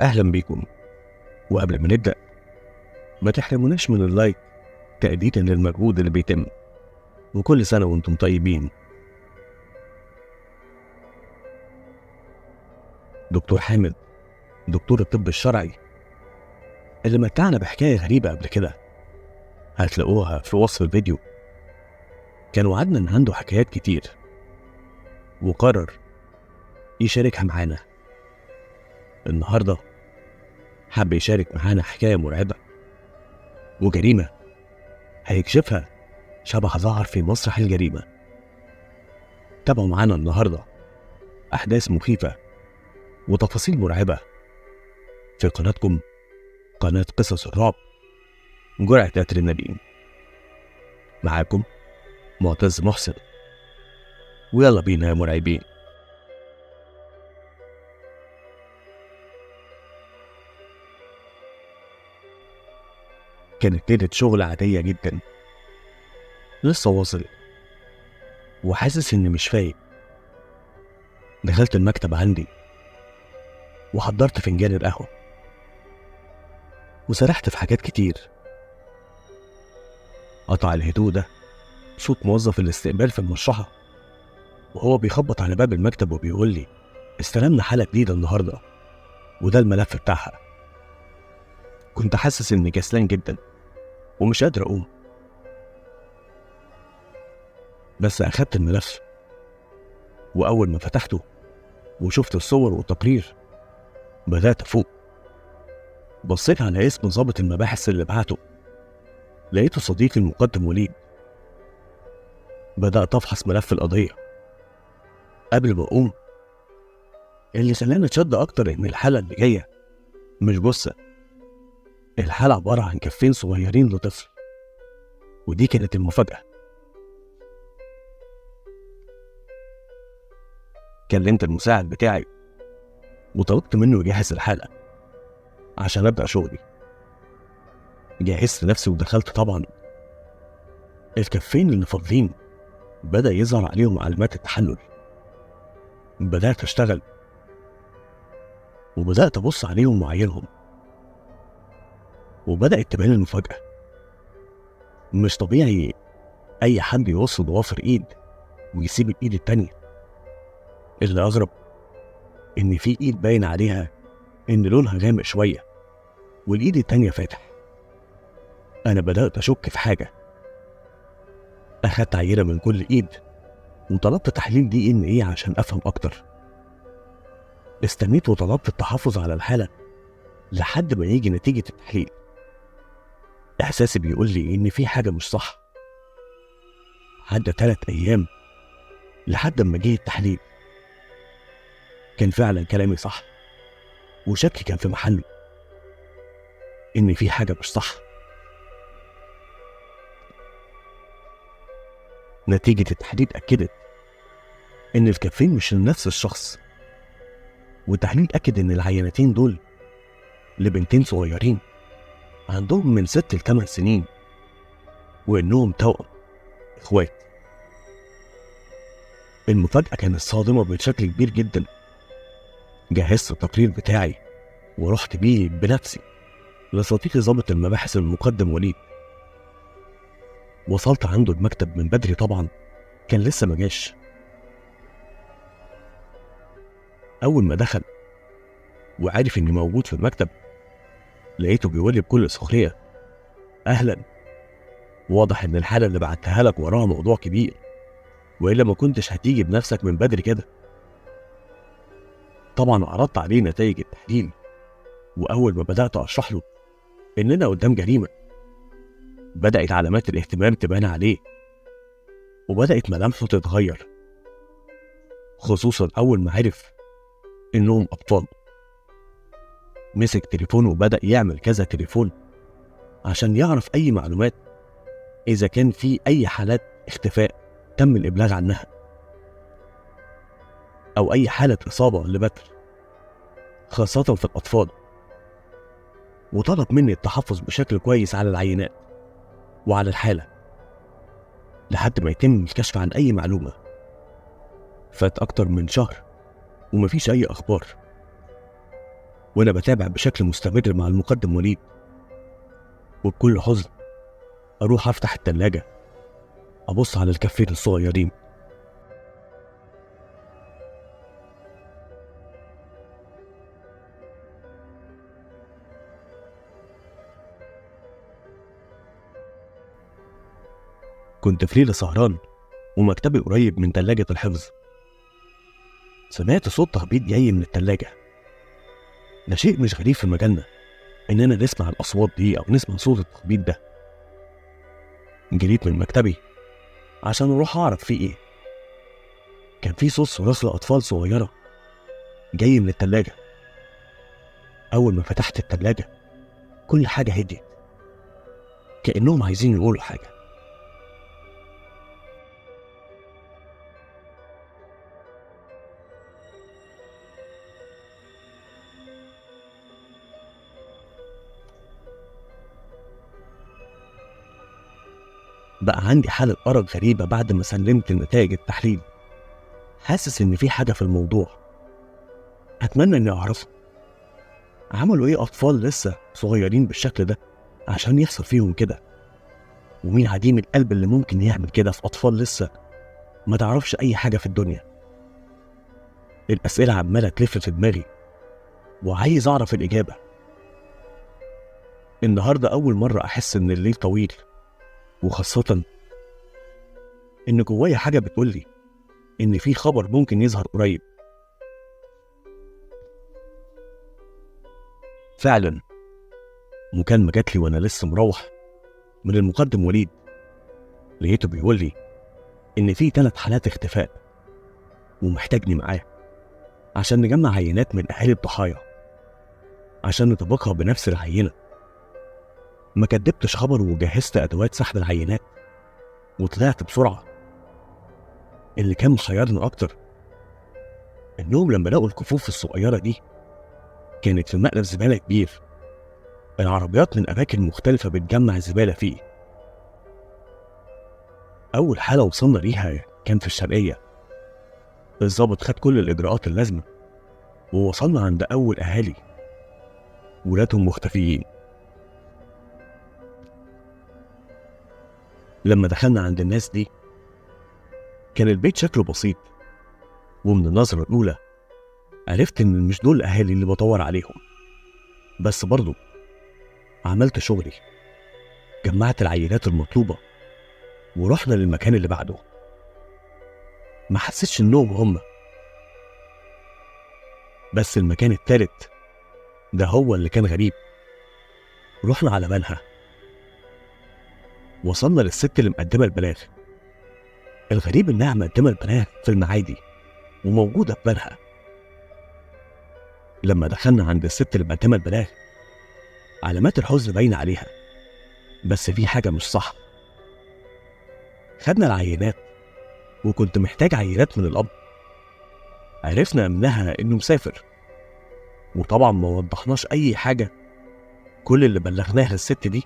أهلا بيكم. وقبل ما نبدأ ما تحرموناش من اللايك تقديرا للمجهود اللي بيتم، وكل سنة وانتم طيبين. دكتور حامد، دكتور الطب الشرعي اللي متعنا بحكاية غريبة قبل كده، هتلاقوها في وصف الفيديو. كان وعدنا ان عنده حكايات كتير وقرر يشاركها معانا. النهاردة حب يشارك معانا حكاية مرعبة وجريمة هيكشفها شبح ظهر في مسرح الجريمة. تابعوا معانا النهاردة أحداث مخيفة وتفاصيل مرعبة في قناتكم، قناة قصص الرعب، جرعة أدرينالين. معاكم معتز محسن، ويلا بينا يا مرعبين. كانت ليلة شغل عادية جدا، لسه واصل وحاسس إني مش فايق. دخلت المكتب عندي وحضرت فنجان القهوة وسرحت في حاجات كتير. قطع الهدوء ده صوت موظف الاستقبال في المشرحة وهو بيخبط على باب المكتب وبيقول لي استلمنا حالة جديدة النهاردة وده الملف بتاعها. كنت حاسس إني كسلان جدا ومش قادر أقوم، بس أخدت الملف وأول ما فتحته وشفت الصور والتقرير بدأت أفوق. بصيت على اسم ضابط المباحث اللي بعته، لقيته صديقي المقدم وليد. بدأت أفحص ملف القضية. قبل ما أقوم اللي خلاني أتشد أكتر إن الحالة اللي جاية مش جثة، الحالة عبارة عن كفين صغيرين لطفل، ودي كانت المفاجأة. كلمت المساعد بتاعي وطلبت منه يجهز الحالة عشان أبدأ شغلي. جهزت نفسي ودخلت. طبعا الكفين اللي فاضلين بدأ يظهر عليهم علامات التحلل. بدأت أشتغل وبدأت أبص عليهم وأعايرهم، وبدأت تبان المفاجأة. مش طبيعي أي حد يوصل ضوافر إيد ويسيب الإيد التانية. اللي أغرب إن في إيد باين عليها إن لونها غامق شوية والإيد التانية فاتح. أنا بدأت أشك في حاجة. أخدت عينة من كل إيد وطلبت تحليل DNA عشان أفهم أكتر. استنيت وطلبت التحفظ على الحالة لحد ما يجي نتيجة التحليل. إحساسي بيقول لي إن في حاجة مش صح. عدى 3 أيام لحد ما جه التحليل. كان فعلا كلامي صح وشكي كان في محله إن في حاجة مش صح. نتيجة التحليل أكدت إن الكفين مش لنفس الشخص، والتحليل أكد إن العينتين دول لبنتين صغيرين عندهم من 6 ل8 سنين، وإنهم توأم إخوات. المفاجأة كانت صادمة بشكل كبير جدا. جهزت التقرير بتاعي ورحت بيه بنفسي لصديقي ضابط المباحث المقدم وليد. وصلت عنده المكتب من بدري، طبعا كان لسه ما جاش. أول ما دخل وعارف إني موجود في المكتب لقيته بيقول لي بكل سخرية أهلا، واضح إن الحالة اللي بعتها لك وراها موضوع كبير، وإلا ما كنتش هتيجي بنفسك من بدري كده. طبعا عرضت عليه نتائج التحليل، وأول ما بدأت أشرح له إننا قدام جريمة بدأت علامات الاهتمام تبان عليه وبدأت ملامحه تتغير، خصوصا أول ما عرف إنهم أطفال. مسك تليفونه وبدأ يعمل كذا تليفون عشان يعرف أي معلومات، إذا كان في أي حالات اختفاء تم الإبلاغ عنها أو أي حالة إصابة لبتر، خاصة في الأطفال. وطلب مني التحفظ بشكل كويس على العينات وعلى الحالة لحد ما يتم الكشف عن أي معلومة. فات أكتر من شهر ومفيش أي أخبار. وأنا بتابع بشكل مستمر مع المقدم وليد، وبكل حزن أروح أفتح التلاجة أبص على الكفين الصغيرين. كنت في ليلة سهران ومكتبي قريب من تلاجة الحفظ، سمعت صوت تخبيط جاي من التلاجة. ده شيء مش غريب في مجالنا إننا نسمع الأصوات دي أو نسمع صوت التخبيط ده. جريت من مكتبي عشان أروح أعرف فيه إيه. كان في صوت صراخ لأطفال صغيرة جاي من التلاجة. أول ما فتحت التلاجة كل حاجة هديت، كأنهم عايزين يقولوا حاجة. بقى عندي حالة أرق غريبة بعد ما سلمت نتائج التحليل، حاسس إن في حاجة في الموضوع، أتمنى إني أعرفها. عملوا إيه أطفال لسه صغيرين بالشكل ده عشان يحصل فيهم كده؟ ومين عديم القلب اللي ممكن يعمل كده في أطفال لسه ما تعرفش أي حاجة في الدنيا؟ الأسئلة عمالة تلف في دماغي وعايز أعرف الإجابة. النهاردة أول مرة أحس إن الليل طويل، وخاصة إن جوايا حاجة بتقولي إن في خبر ممكن يظهر قريب. فعلا مكالمة جاتلي وأنا لسه مروح من المقدم وليد، لقيته بيقولي إن في 3 حالات اختفاء ومحتاجني معاه عشان نجمع عينات من أهالي الضحايا عشان نطبقها بنفس العينة. ما كدبتش خبر وجهزت أدوات سحب العينات وطلعت بسرعة. اللي كان محيرني أكتر إنهم لما لقوا الكفوف الصغيرة دي كانت في مقلب زبالة كبير، العربيات من أماكن مختلفة بتجمع الزبالة فيه. أول حالة وصلنا ليها كان في الشرقية. الضابط خد كل الإجراءات اللازمة ووصلنا عند أول أهالي ولادهم مختفيين. لما دخلنا عند الناس دي كان البيت شكله بسيط، ومن النظرة الأولى عرفت إن مش دول الأهالي اللي بدور عليهم. بس برضو عملت شغلي، جمعت العينات المطلوبة ورحنا للمكان اللي بعده. ما حسيتش إنهم هم، بس المكان التالت ده هو اللي كان غريب. رحنا على بنها، وصلنا للست اللي مقدمة البلاغ. الغريب إنها مقدمة البلاغ في المعادي وموجودة في بنها. لما دخلنا عند الست اللي مقدمة البلاغ علامات الحزن باينة عليها، بس في حاجة مش صح. خدنا العينات وكنت محتاج عينات من الأب. عرفنا منها إنه مسافر، وطبعا ما وضحناش أي حاجة. كل اللي بلغناه للست دي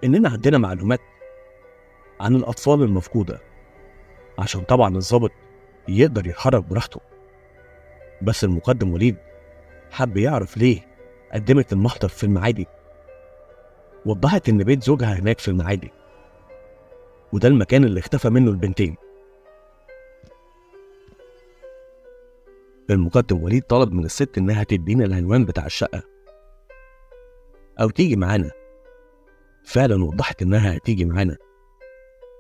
إننا عندنا معلومات عن الأطفال المفقودة عشان طبعا الضابط يقدر يتحرك براحته. بس المقدم وليد حب يعرف ليه قدمت المحضر في المعادي. وضحت إن بيت زوجها هناك في المعادي، وده المكان اللي اختفى منه البنتين. المقدم وليد طلب من الست إنها تدينا العنوان بتاع الشقة أو تيجي معانا. فعلا وضحت إنها هتيجي معانا.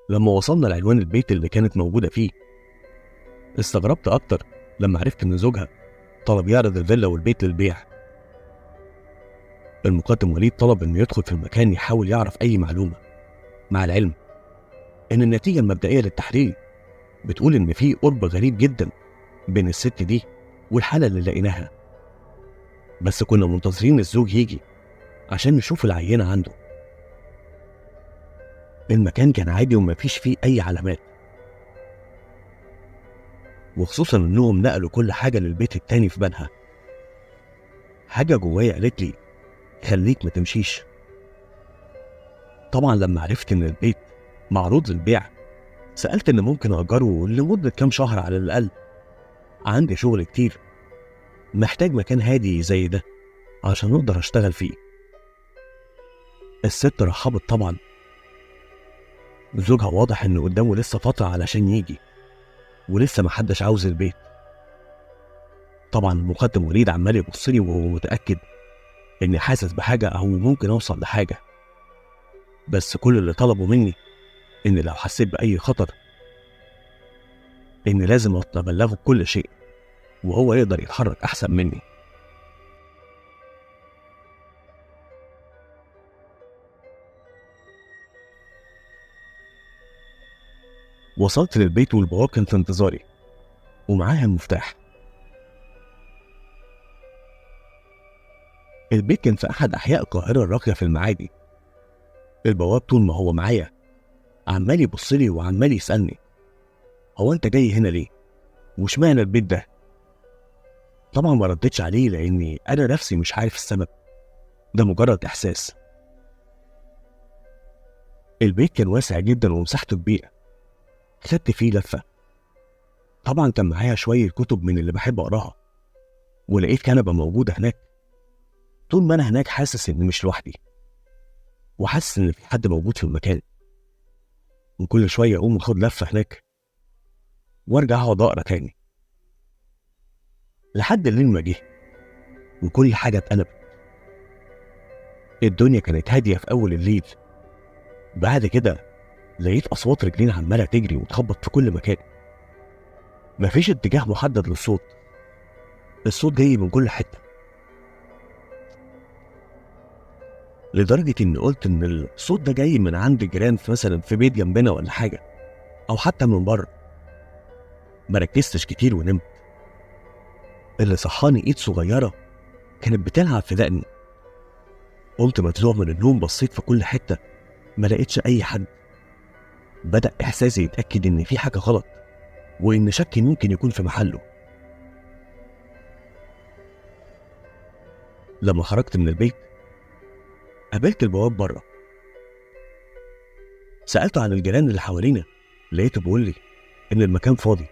لما وصلنا لعنوان البيت اللي كانت موجودة فيه استغربت أكتر لما عرفت إن زوجها طلب يعرض الفيلا والبيت للبيع. المقدم وليد طلب إنه يدخل في المكان يحاول يعرف أي معلومة، مع العلم إن النتيجة المبدئية للتحليل بتقول إن في قرب غريب جدا بين الست دي والحالة اللي لقيناها. بس كنا منتظرين الزوج يجي عشان نشوف العينة عنده. المكان كان عادي ومفيش فيه أي علامات، وخصوصا إنهم نقلوا كل حاجة للبيت التاني في بنها. حاجة جوايا قالت لي خليك ما تمشيش. طبعا لما عرفت إن البيت معروض للبيع سألت إن ممكن أجره لمدة كام شهر على الأقل. عندي شغل كتير، محتاج مكان هادي زي ده عشان أقدر أشتغل فيه. الست رحبت طبعا، زوجها واضح إن قدامه لسه فترة علشان يجي، ولسه محدش عاوز البيت. طبعا المقدم وليد عمال يبصلي وهو متأكد إني حاسس بحاجة أو ممكن أوصل لحاجة، بس كل اللي طلبوا مني إن لو حسيت بأي خطر إن لازم أبلغه بكل شيء، وهو يقدر يتحرك أحسن مني. وصلت للبيت والبواب كان في انتظاري ومعاها المفتاح. البيت كان في أحد أحياء القاهرة الراقية في المعادي. البواب طول ما هو معايا عمال يبصلي وعمال يسألني: هو أنت جاي هنا ليه؟ واشمعنى البيت ده؟ طبعا ما ردتش عليه لأني أنا نفسي مش عارف السبب، ده مجرد إحساس. البيت كان واسع جدا ومساحته كبيرة، خدت فيه لفة. طبعا كان معايا شوية كتب من اللي بحب أقراها، ولقيت كنبة موجودة هناك. طول ما أنا هناك حاسس إني مش لوحدي، وحاسس إن في حد موجود في المكان، وكل شوية أقوم أخد لفة هناك وأرجع أقعد أقرا تاني لحد الليل ما جه وكل حاجة اتقلبت. الدنيا كانت هادية في أول الليل. بعد كده لقيت أصوات رجلين عمالة تجري وتخبط في كل مكان. مفيش اتجاه محدد للصوت، الصوت جاي من كل حتة، لدرجة إني قلت إن الصوت ده جاي من عند جيران مثلا في بيت جنبنا ولا حاجة، أو حتى من بره. ما ركزتش كتير ونمت. اللي صحاني إيد صغيرة كانت بتلعب في دقني. قمت مفزوع من النوم، بصيت في كل حتة ما لقيتش أي حد. بدأ إحساسي يتأكد إن في حاجة غلط، وإن شكي ممكن يكون في محله. لما خرجت من البيت قابلت البواب بره، سألته عن الجيران اللي حوالينا، لقيته بيقول لي إن المكان فاضي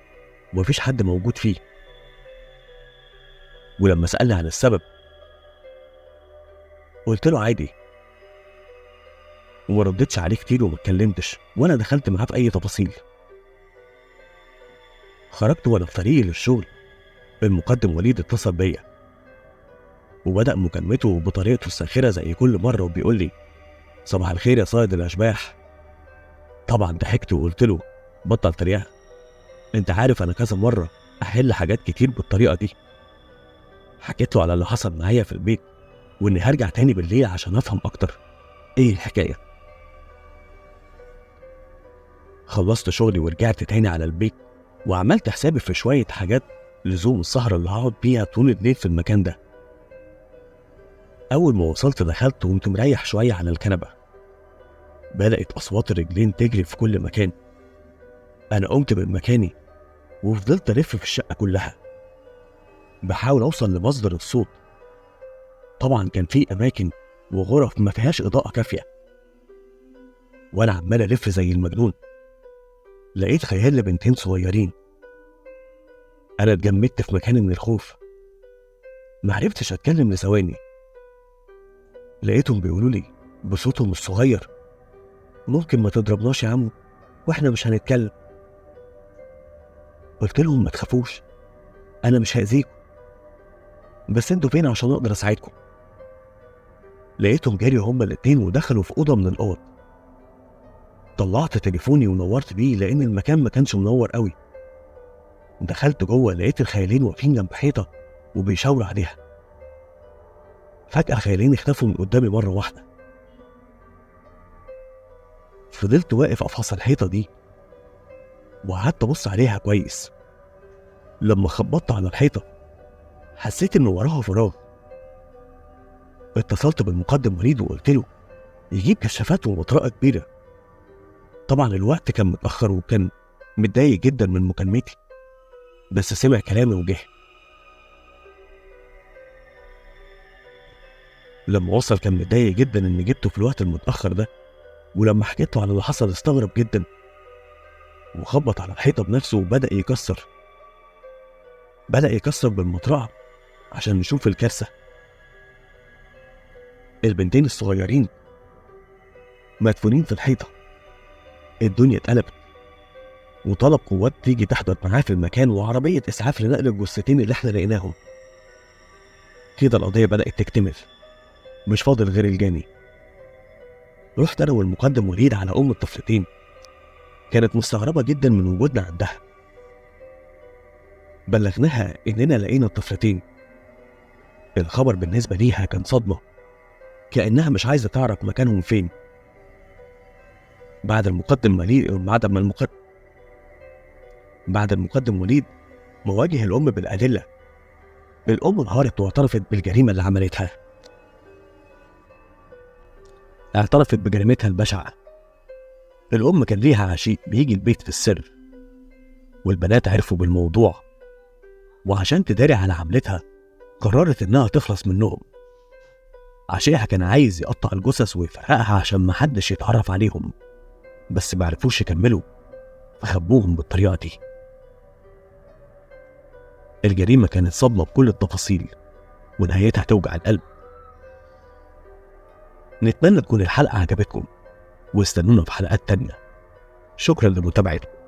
ومفيش حد موجود فيه. ولما سألني عن السبب قلت له عادي، وما ردتش عليه كتير وما اتكلمتش وأنا دخلت معاه في أي تفاصيل. خرجت وأنا في طريقي للشغل، المقدم وليد اتصل بيا وبدأ مكالمته بطريقته الساخرة زي كل مرة، وبيقول لي: صباح الخير يا صائد الأشباح. طبعا ضحكت وقلت له: بطل تريقة، انت عارف انا كذا مرة احل حاجات كتير بالطريقة دي. حكيت له على اللي حصل معايا في البيت، واني هرجع تاني بالليل عشان افهم اكتر ايه الحكاية. خلصت شغلي ورجعت تاني على البيت، وعملت حسابي في شوية حاجات لزوم السهرة اللي هقعد بيها طول الليل في المكان ده. اول ما وصلت دخلت وقمت مريح شوية على الكنبة. بدأت اصوات الرجلين تجري في كل مكان. انا قمت من مكاني وفضلت الف في الشقة كلها بحاول اوصل لمصدر الصوت. طبعا كان في اماكن وغرف ما فيهاش اضاءة كافية، وانا عمال الف زي المجنون. لقيت خيال لبنتين صغيرين. انا اتجمدت في مكاني من الخوف، معرفتش اتكلم لثواني. لقيتهم بيقولوا لي بصوتهم الصغير: ممكن ما تضربناش يا عمو واحنا مش هنتكلم. قلت لهم: ما تخافوش، انا مش هاذيكم، بس انتوا فين عشان اقدر اساعدكم. لقيتهم جري هما الاتنين ودخلوا في اوضه من الاوض. طلعت تليفوني ونورت بيه لان المكان ما كانش منور قوي. دخلت جوه لقيت الخيالين واقفين جنب حيطه وبيشاوروا عليها. فجاه الخيالين اختفوا من قدامي مره واحده. فضلت واقف افحص الحيطه دي وقعدت ابص عليها كويس. لما خبطت على الحيطه حسيت ان وراها فراغ. اتصلت بالمقدم وليد وقلت له يجيب كشافات ومطرقه كبيره. طبعا الوقت كان متاخر وكان متضايق جدا من مكالمتي، بس سمع كلامي وجه. لما وصل كان متضايق جدا اني جبته في الوقت المتاخر ده، ولما حكيت له على اللي حصل استغرب جدا وخبط على الحيطه بنفسه وبدا يكسر بالمطرقه عشان نشوف الكارثه. البنتين الصغيرين مدفونين في الحيطة. الدنيا اتقلبت، وطلب قوات تيجي تحضر معاه في المكان وعربية إسعاف لنقل الجثتين اللي احنا لقيناهم. كده القضية بدأت تكتمل، مش فاضل غير الجاني. رحت أنا والمقدم وليد على أم الطفلتين، كانت مستغربة جدا من وجودنا عندها. بلغناها إننا لقينا الطفلتين. الخبر بالنسبة ليها كان صدمة، كأنها مش عايزة تعرف مكانهم فين. بعد المقدم وليد مواجه الأم بالأدلة، الأم انهارت واعترفت بالجريمة اللي عملتها. اعترفت بجريمتها البشعة. الأم كان ليها عشيق بيجي البيت في السر، والبنات عرفوا بالموضوع، وعشان تداري على عملتها قررت إنها تخلص منهم. عشيقها كان عايز يقطع الجثث ويفرقها عشان محدش يتعرف عليهم، بس معرفوش يكملوا فخبوهم بالطريقة دي. الجريمة كانت صدمة بكل التفاصيل، ونهايتها توجع القلب. نتمنى تكون الحلقة عجبتكم، واستنونا في حلقات تانية. شكرا لمتابعتكم.